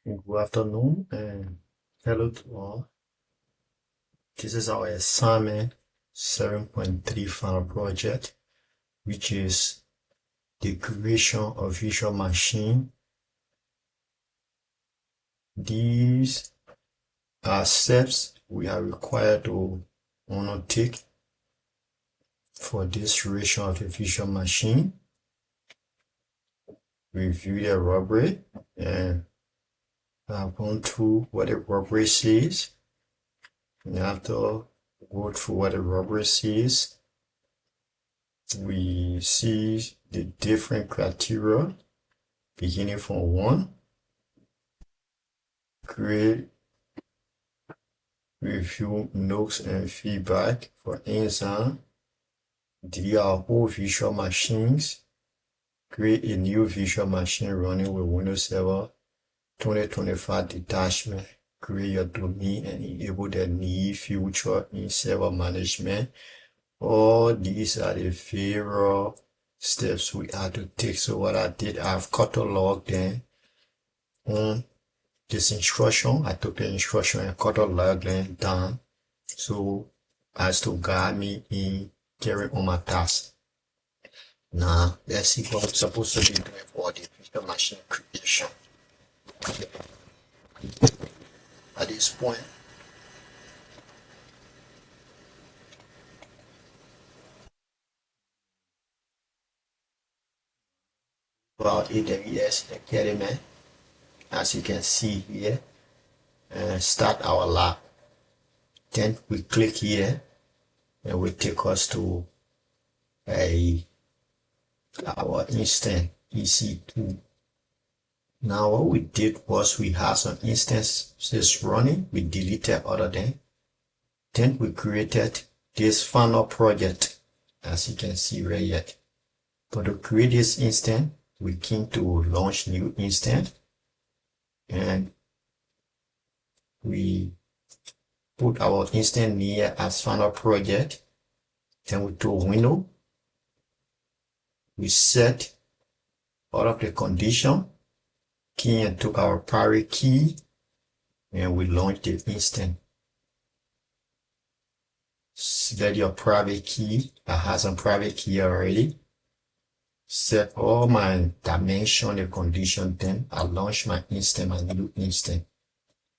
Good afternoon and hello to all. This is our assignment 7.3 final project, which is the creation of virtual machine. These are steps we are required to undertake for this creation of a virtual machine. Review the rubric and I've gone through what the rubric says. And after go through what the rubric says, we see the different criteria beginning from 1. Create, review, notes and feedback. For instance, delete our whole virtual machines. Create a new virtual machine running with Windows Server 2025 detachment. Create your domain and enable the near future in server management. All these are the various steps we have to take. So what I did, I've cataloged them on this instruction. I took the instruction and cataloged them down so as to guide me in carrying on my task. Now let's see what I'm supposed to be doing for the virtual machine creation. At this point, about AWS Academy, as you can see here, and start our lab. Then we click here and will take us to our instance EC2. Now what we did was we had some instances running, we deleted other than. Then we created this final project, as you can see right here. But to create this instance, we came to launch new instance and we put our instance name as final project. Then we do window. We set all of the condition, key and took our private key, and we launch the instance. Select your private key. I have some private key already. Set all my dimension and condition, then I launch my instance, my new instance.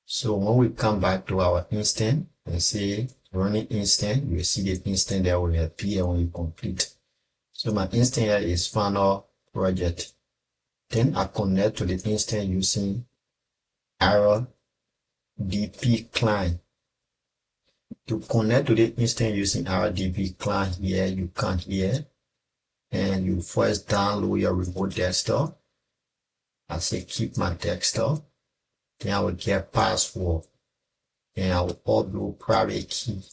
So when we come back to our instance and say running instance, you will see the instance that will appear when you complete. So my instance here is final project. Then I connect to the instance using RDP client. To connect to the instance using RDP client here, you come here and you first download your remote desktop. I say keep my desktop. Then I will get password and I will upload private key.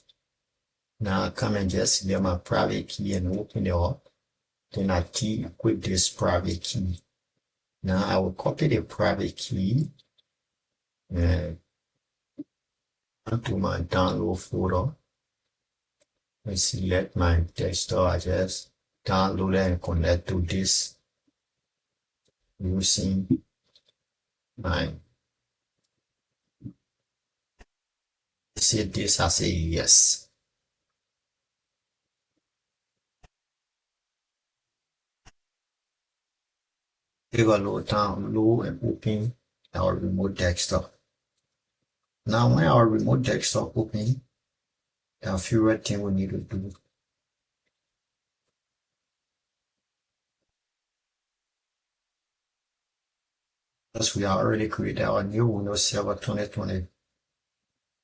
Now I come and just select my private key and open it up. Then I key equip this private key. Now I will copy the private key and onto my download folder and select my desktop. I just download it and connect to this using my say this as a yes. Take a low download and open our remote desktop. Now when our remote desktop open, there are a few things we need to do. Because we already created our new Windows Server 2020.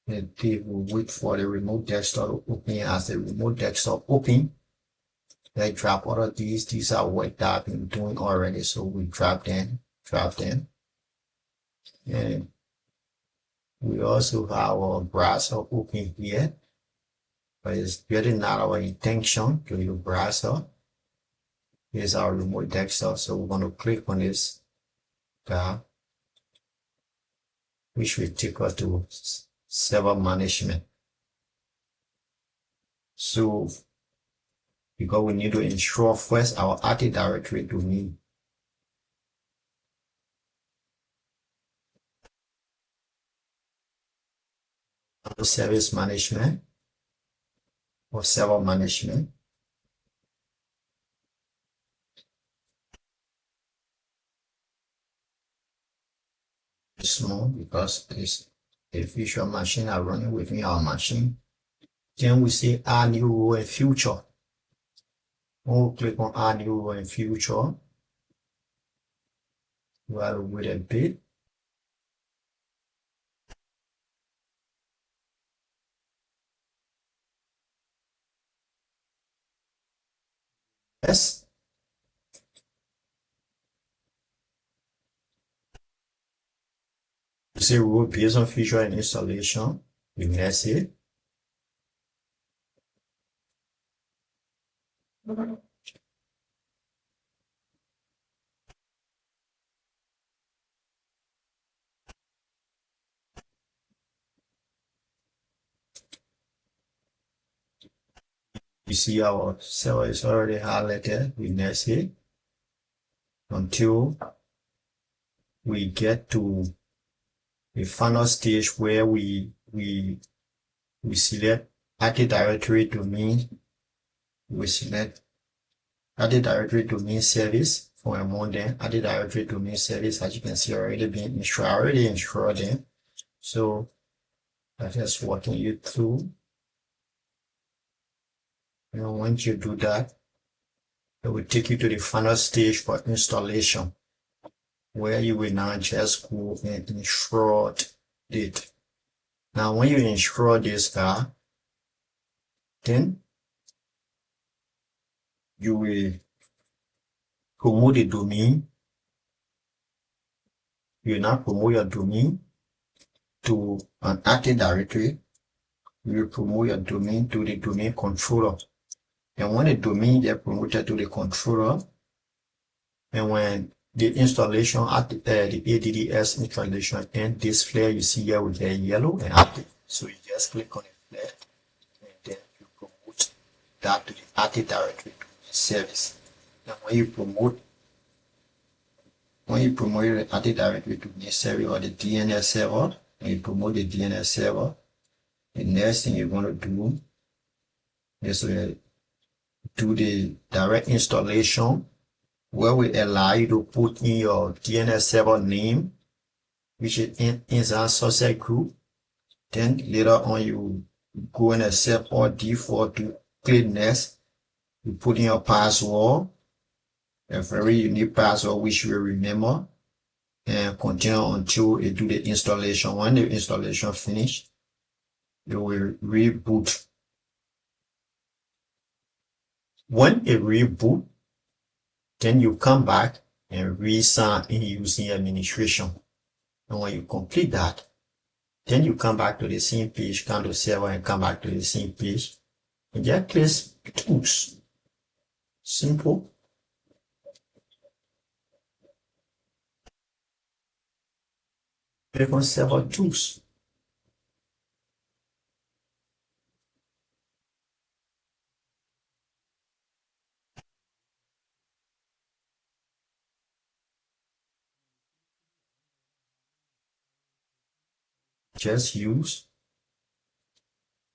And we will wait for the remote desktop to open. As the remote desktop open, they drop all of these. These are what I've been doing already. So we drop them. And we also have our browser open here. But it's really not our intention to use browser. Here's our remote desktop. So we're going to click on this tab, which will take us to server management. So because we need to ensure first our Active Directory domain. service management or server management. It's small because it's a virtual machine are running within our machine. Then we say add new role in future. When we click on add new role in future, we have to wait a bit. Yes. We say role based on feature and installation. We next it. You see our server is already highlighted. We next it until we get to the final stage where we select Active Directory domain. We select Active Directory domain service for among them. Active Directory domain service, as you can see, already being installed. Already installed them. So I'm just walking you through. Once you do that, it will take you to the final stage for installation, where you will now just go and install it. Now, when you install this car, then you will promote the domain. You will now promote your domain to an Active Directory. You will promote your domain to the domain controller. And when the domain gets promoted to the controller, and when the installation at the ADDS installation and this flare you see here with the yellow and active. So you just click on the flare and then you promote that to the Active Directory service. Now when you promote the Active Directory to the server or the DNS server, and you promote the DNS server, the next thing you're going to do is do the direct installation, where we allow you to put in your DNS server name, which is inside subset group. Then later on, you go and accept all default to click next. You put in your password, a very unique password which you will remember, and continue until you do the installation. When the installation finish, you will reboot. When it reboot, then you come back and re-sign in using administration. And when you complete that, then you come back to the same page, come to server and come back to the same page. And just click tools. Simple. Click on server tools. Just use.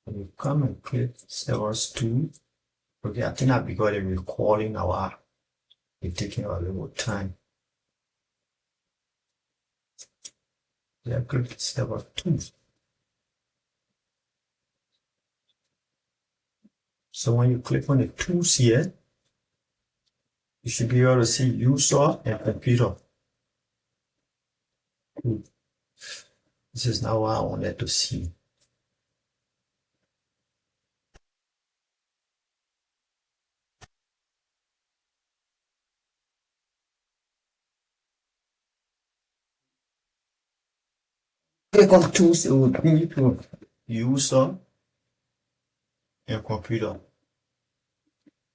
And you come and click servers tool. Okay, I think that because the recording now it's taking a little time. Yeah, click server tools. So when you click on the tools here, you should be able to see user and computer. This is now what I wanted to see. Click on tools, it will bring you to user and computer.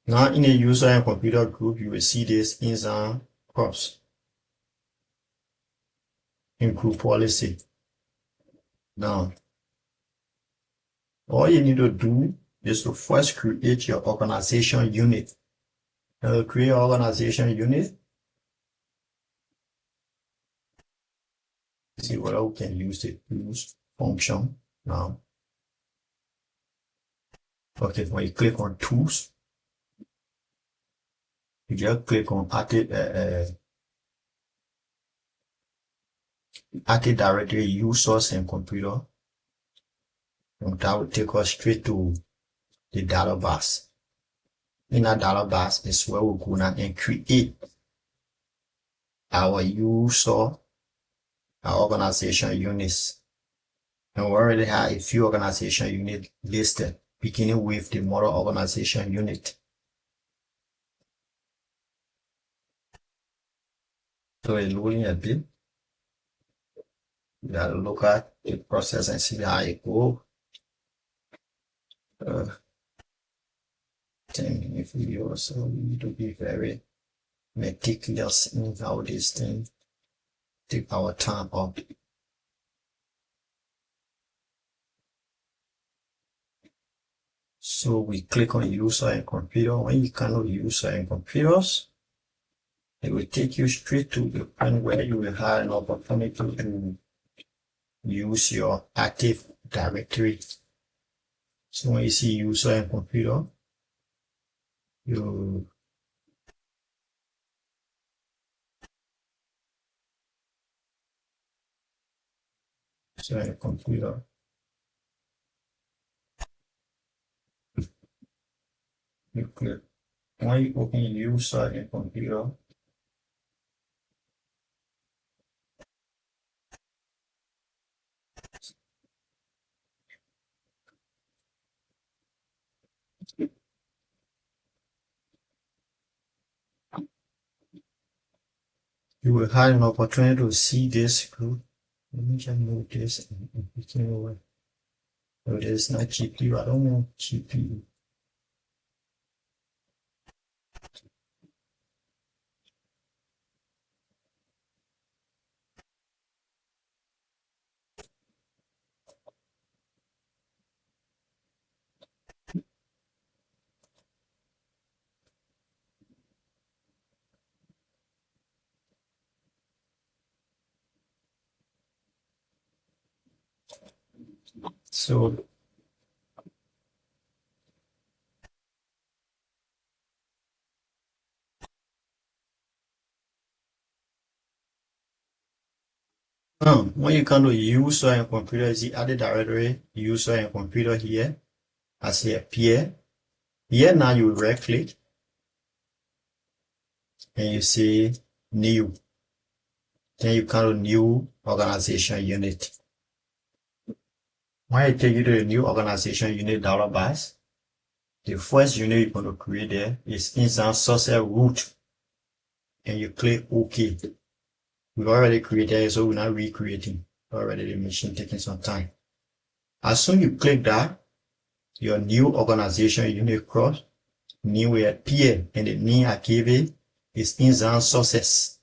Now in the user and computer group, you will see this inside crops in group policy. Now, all you need to do is to first create your organization unit. Now to create your organization unit, see whether we can use the use function now. Okay, when you click on tools, you just click on Active Directory, use source and computer, and that will take us straight to the data bus. In that data bus is where we're gonna and create our user, our organization units. And we already have a few organization units listed, beginning with the model organization unit. So it's loading a bit. You gotta look at the process and see how it goes. 10-minute video, so we need to be very meticulous in how this thing take our time up. So we click on user and computer. When you click on user and computers, it will take you straight to the point where you will have an opportunity to use your Active Directory. So when you see user and computer, you user and computer. You click. When you open user and computer, you will have an opportunity to see this group. Let me just move this and begin over. So it is not GPU. I don't want GPU. So when you come to user and computer, you see added directory, user and computer here. I say appear. Here now you right click and you say new. Then you come to new organization unit. When I take you to the new organization unit database, the first unit you're going to create there is instance source root. And you click OK. We've already created it, so we're not recreating. Already the machine taking some time. As soon as you click that, your new organization unit cross, new will appear, and the name I gave it is instance sources.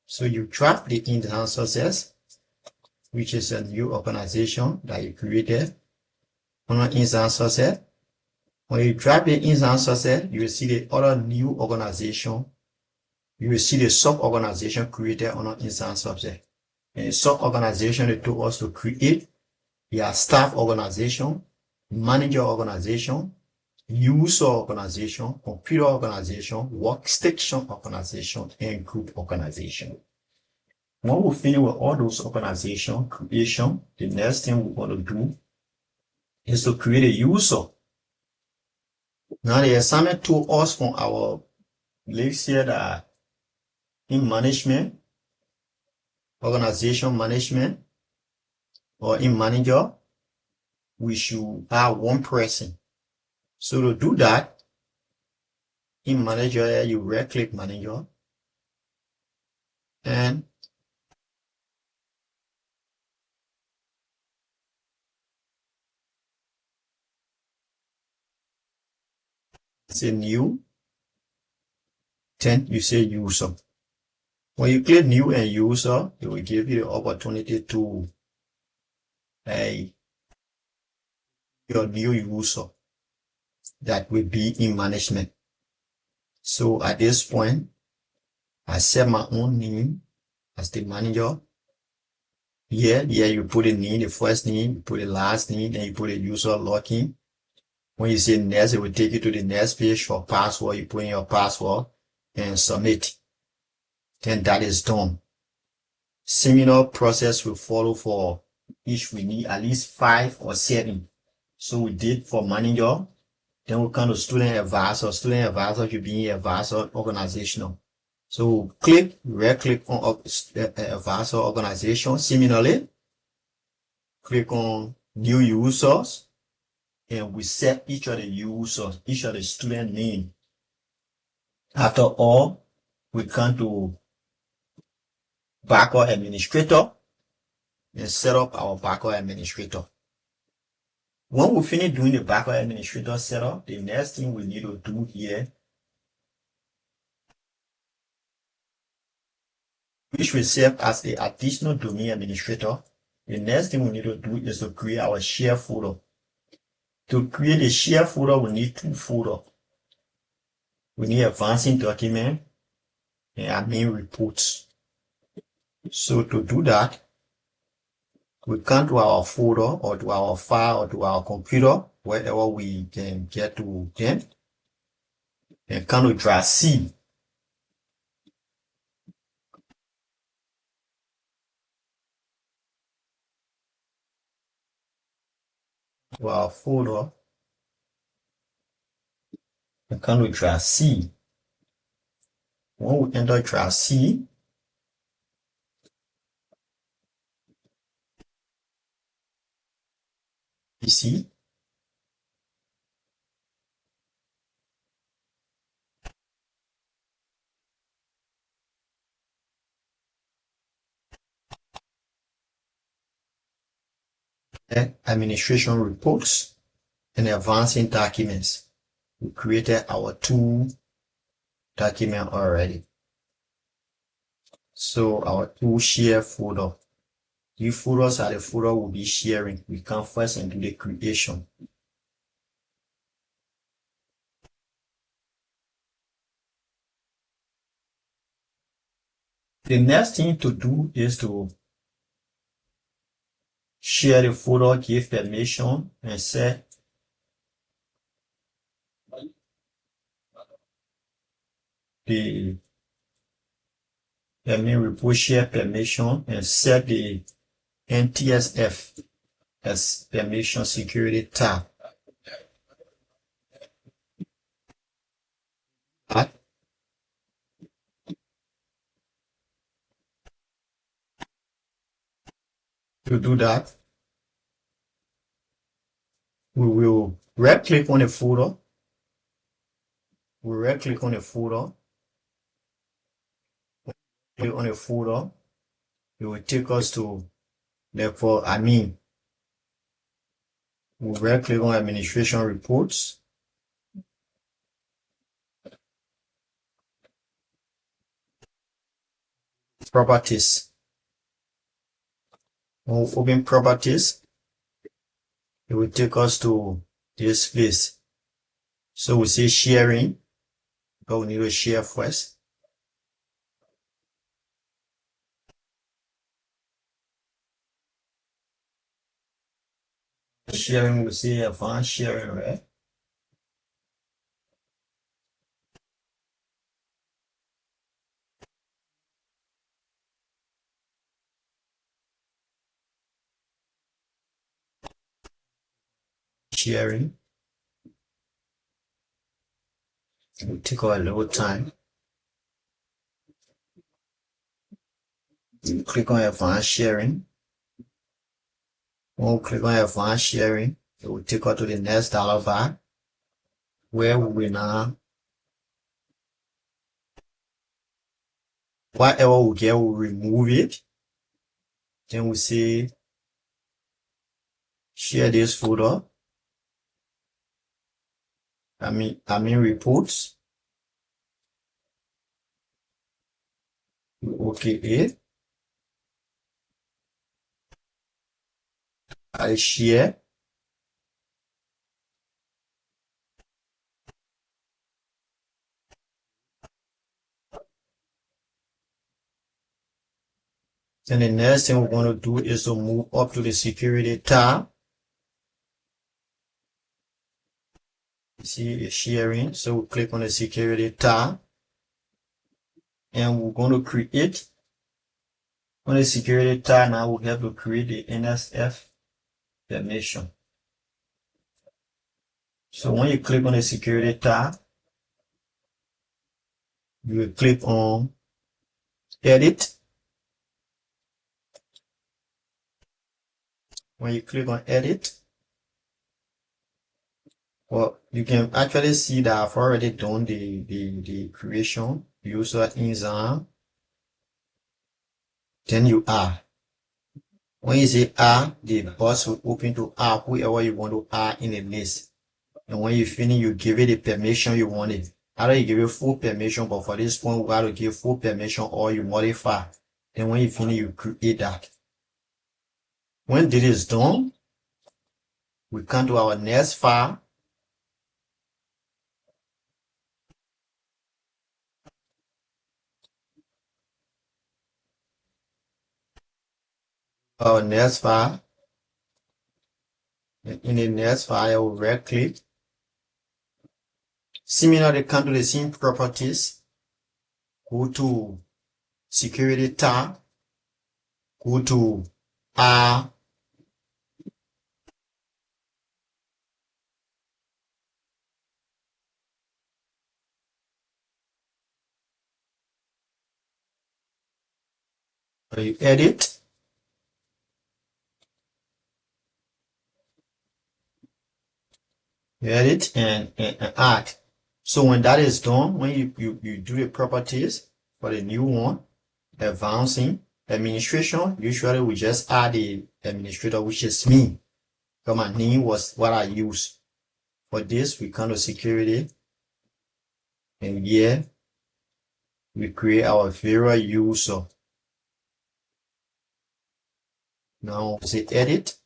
So you drop the instance sources, which is a new organization that you created on an instance sources. When you drop the instance sources, you will see the other new organization. You will see the sub-organization created on an instance sources. And the sub-organization they told us to create, they are staff organization, manager organization, user organization, computer organization, workstation organization, and group organization. When we finish with all those organization creation, the next thing we want to do is to create a user. Now the assignment told us from our list here that in management, organization management, or in manager, we should have one person. So to do that, in manager, you right click manager and say new, then you say user. When you click new and user, it will give you the opportunity to your new user that will be in management. So at this point, I set my own name as the manager. Here you put the name, the first name, you put the last name, then you put the user login. When you say next, it will take you to the next page for password. You put in your password and submit. Then that is done. Similar process will follow for each. We need at least 5 or 7. So we did for manager. Then we come to student advisor. Student advisor should be advisor organizational. So click, right click on advisor organization. Similarly, click on new users, and we set each of the users, each of the student name. After all, we come to backup administrator and set up our backup administrator. When we finish doing the backup administrator setup, the next thing we need to do here, which will serve as the additional domain administrator, the next thing we need to do is to create our share folder. To create a share folder, we need 2 folders. We need advancing document and admin reports. So to do that, we come to our folder or to our file or to our computer, wherever we can get to them, and come to drive C. To our folder, and come to drive C. When we enter drive C, you see, administration reports and advancing documents. We created our 2 documents already. So our 2 share folder. These folders are the folder we'll be sharing. We come first and do the creation. The next thing to do is to share the folder, give permission, and set the admin report share permission and set the NTSF as permission security tab. To do that, we will right click on the folder. We right click on the folder. Click on the folder. It will take us to therefore admin. We right click on administration reports. Properties. When we open properties, it will take us to this place. So we say sharing, but we need to share first. Sharing, we say advanced sharing, right? Sharing. It will take a little time. You click on advanced sharing. When we click on advanced sharing, it will take us to the next dialog bar, where we will now, whatever we get, we'll remove it. Then we say share this folder. admin reports. Okay, it. I share. Then the next thing we're going to do is to move up to the security tab. see it's sharing. So we click on the security tab and we're going to create on the security tab. Now we have to create the NSF permission. So when you click on the security tab, you will click on edit. When you click on edit, well, you can actually see that I've already done the creation, user enzyme. Then you add. When you say add, the box will open to add whoever you want to add in the list. And when you finish, you give it the permission you want it. Either you give it full permission, but for this one, we got to give full permission or you modify. Then when you finish, you create that. When this is done, we come to our next file. Our next file. In the next file, I will right click. Similarly, come to the same properties. Go to security tab. Go to R. You edit. You edit and add. So when that is done, when you do the properties for the new one, advancing administration, usually we just add the administrator, which is me. Because my name was what I use. For this, we come to security. And here, we create our variable user. Now, say edit.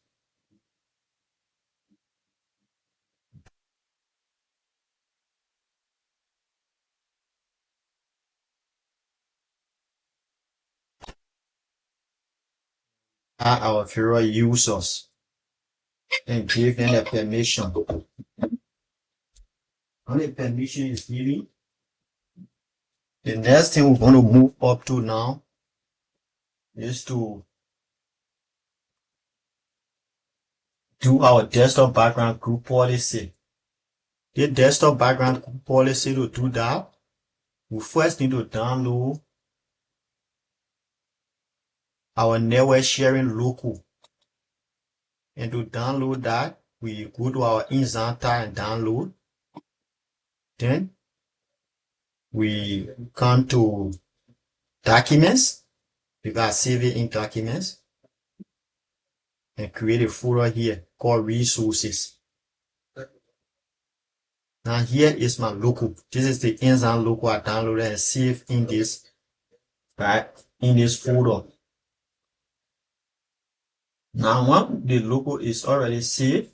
Add our variable users. And give them a permission. When the permission is given, the next thing we're going to move up to now is to do our desktop background group policy. The desktop background group policy, to do that, we first need to download our network sharing local. And to download that, we go to our enzyme tab and download. Then we come to documents. We got save it in documents and create a folder here called resources. Now here is my local. This is the enzyme local I downloaded and saved in this, right, in this folder. Now when the local is already saved,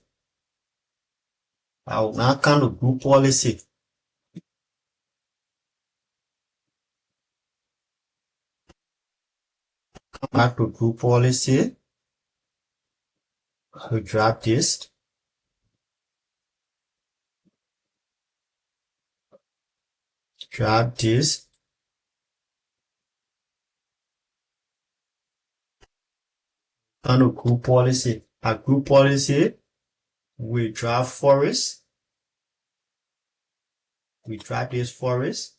I will now come to group policy. Come back to group policy. So drop this. Drop this. Come to group policy. At group policy, we drop forest. We drop this forest.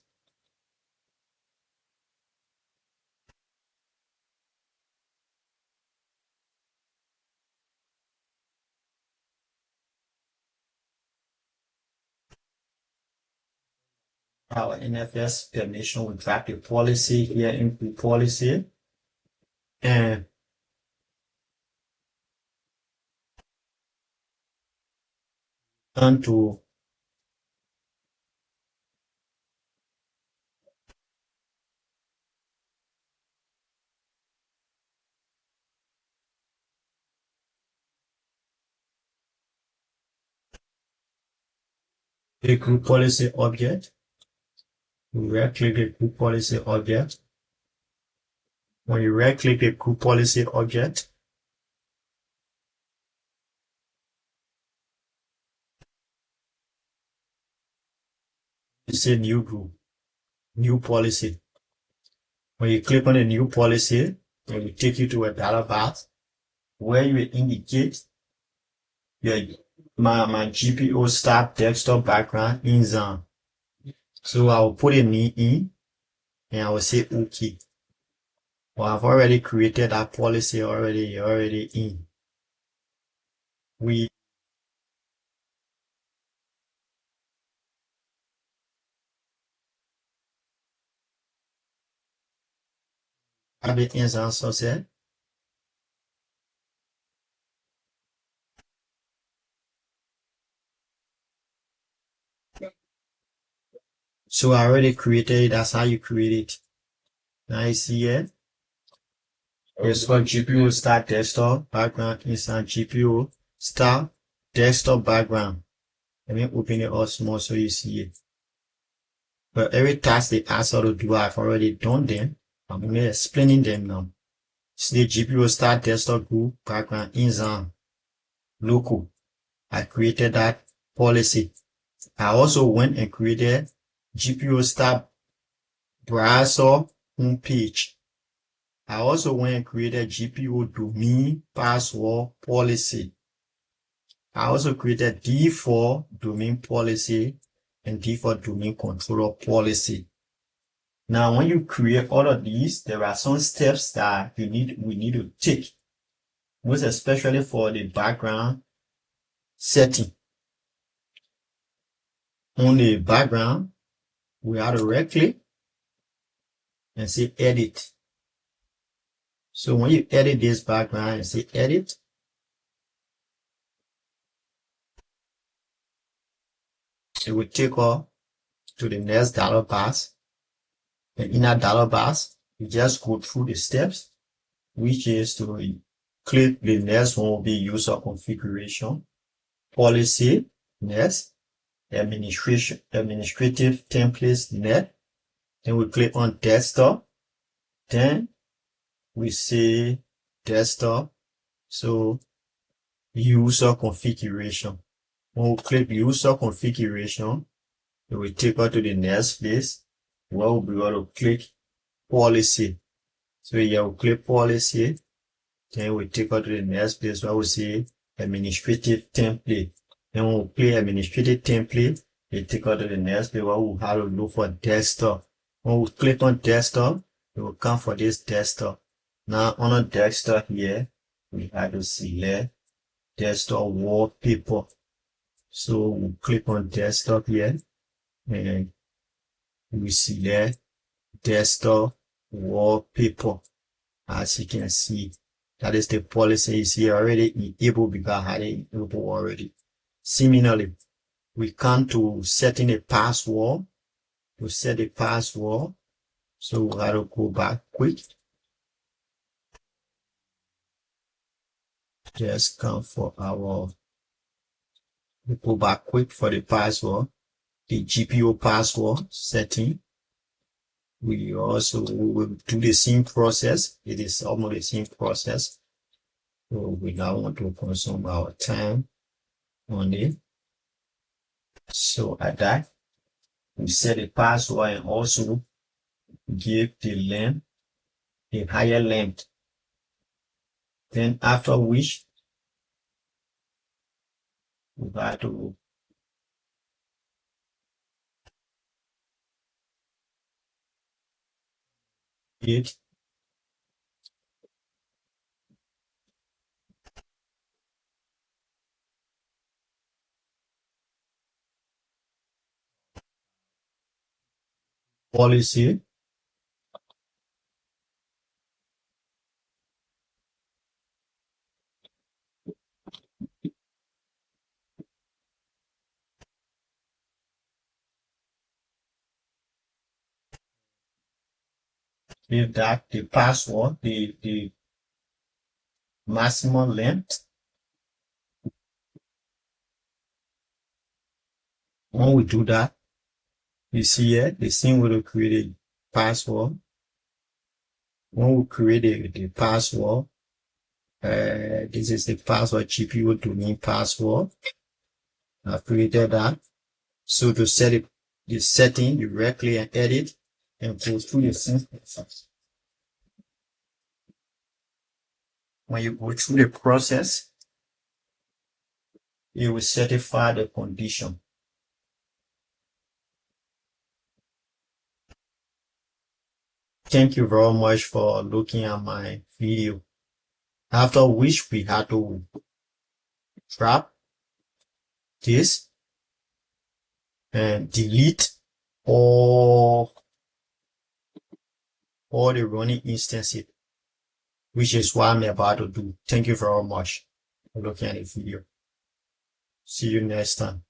Our NFS permission, we drop the policy here in group policy. And turn to the group policy object. We right click the group policy object. When you right click the group policy object, say new group, new policy. When you click on the new policy, it will take you to a dialog box where you will indicate my GPO start desktop background in Xen. So I will put a name in and I will say OK. Well, I've already created that policy already in. We have it in Xen source. So I already created it. That's how you create it. Now you see it. It's called GPO start desktop background inside GPO start desktop background. Let me open it up small so you see it. But every task they ask us to do, I've already done them. I'm only explaining them now. See the GPO start desktop group background in Xen local. I created that policy. I also went and created GPO start browser homepage. I also went and created GPO domain password policy. I also created default domain policy and default domain controller policy. Now, when you create all of these, there are some steps that we need to take, most especially for the background setting. On the background, we have to right click and say edit. So when you edit this background and say edit, it will take us to the next dialog box. And in that dialog box, you just go through the steps, which is to click the next one will be user configuration, policy, next, administrative templates, next. Then we click on desktop. Then we say desktop. So user configuration. When we click user configuration, it will take us to the next place where we'll be able to click policy. So here we'll click policy. Then we take us to the next place where we say administrative template. Then we'll click administrative template. It take us to the next place where we'll have to look for desktop. When we click on desktop, it will come for this desktop. Now on a desktop here, we have to select desktop wallpaper. So we'll click on desktop here and we select desktop wallpaper. As you can see, that is the policy is here already enabled because I had it enabled already. Similarly, we come to setting a password. To set a password, so we have to go back quick. Just come for we go back quick for the password, the GPO password setting. We will do the same process. It is almost the same process. So we now want to consume our time on it. So at that, we set a password and also give the length, a higher length. Then after which, we have to create policy. Give that the password, the maximum length. When we do that, you see here the same way to create a password. When we create the password, this is the password GPO domain password. I've created that. So to set it, the setting, you right click and edit and go through the same process. When you go through the process, it will certify the condition. Thank you very much for looking at my video. After which we had to drop this and delete all the running instances, which is what I'm about to do. Thank you very much for looking at the video. See you next time.